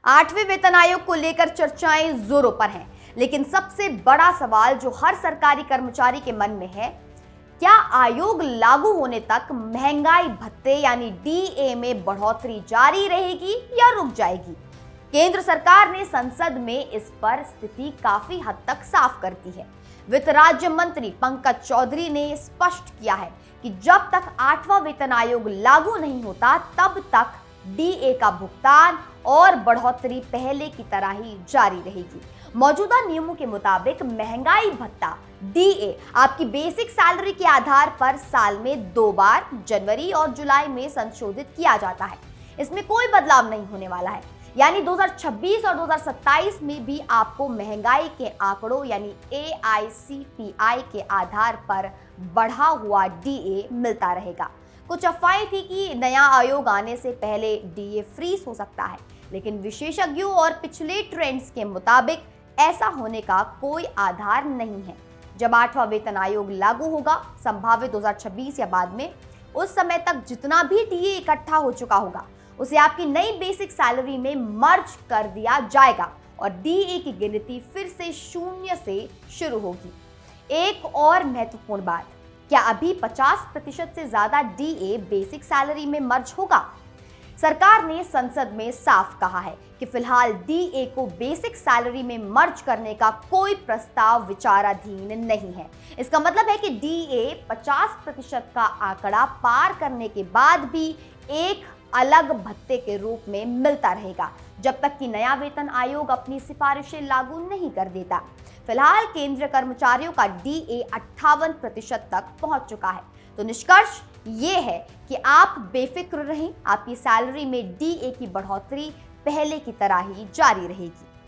8वें वेतन आयोग को लेकर चर्चाएं जोरों पर हैं, लेकिन सबसे बड़ा सवाल जो हर सरकारी कर्मचारी के मन में है, क्या आयोग लागू होने तक महंगाई भत्ते यानी डीए में बढ़ोतरी जारी रहेगी या रुक जाएगी। केंद्र सरकार ने संसद में इस पर स्थिति काफी हद तक साफ कर दी है। वित्त राज्य मंत्री पंकज चौधरी ने स्पष्ट किया है कि जब तक 8वां वेतन आयोग लागू नहीं होता तब तक डीए का भुगतान और बढ़ोतरी पहले की तरह ही जारी रहेगी। मौजूदा नियमों के मुताबिक महंगाई भत्ता डीए आपकी बेसिक सैलरी के आधार पर साल में 2 बार जनवरी और जुलाई में संशोधित किया जाता है। इसमें कोई बदलाव नहीं होने वाला है, यानी 2026 और 2027 में भी आपको महंगाई के आंकड़ों यानी AICPI के आधार पर बढ़ा हुआ डीए मिलता रहेगा। कुछ अफवाहें थी कि नया आयोग आने से पहले डीए फ्रीज हो सकता है, लेकिन विशेषज्ञों और पिछले ट्रेंड्स के मुताबिक ऐसा होने का कोई आधार नहीं है। जब 8वां वेतन आयोग लागू होगा, संभावित 2026 या बाद में, उस समय तक जितना भी डीए इकट्ठा हो चुका होगा उसे आपकी नई बेसिक सैलरी में मर्ज कर दिया जाएगा और डीए की गिनती फिर से 0 से शुरू होगी। एक और महत्वपूर्ण बात, क्या अभी 50% से ज्यादा डीए बेसिक सैलरी में मर्ज होगा? सरकार ने संसद में साफ कहा है कि फिलहाल डीए को बेसिक सैलरी में मर्ज करने का कोई प्रस्ताव विचाराधीन नहीं है। इसका मतलब है कि डीए 50% का आंकड़ा पार करने के बाद भी एक अलग भत्ते के रूप में मिलता रहेगा, जब तक कि नया वेतन आयोग अपनी सिफारिशें लागू नहीं कर देता। फिलहाल केंद्रीय कर्मचारियों का डीए 58% तक पहुंच चुका है। तो निष्कर्ष ये है कि आप बेफिक्र रहें, आपकी सैलरी में डीए की बढ़ोतरी पहले की तरह ही जारी रहेगी।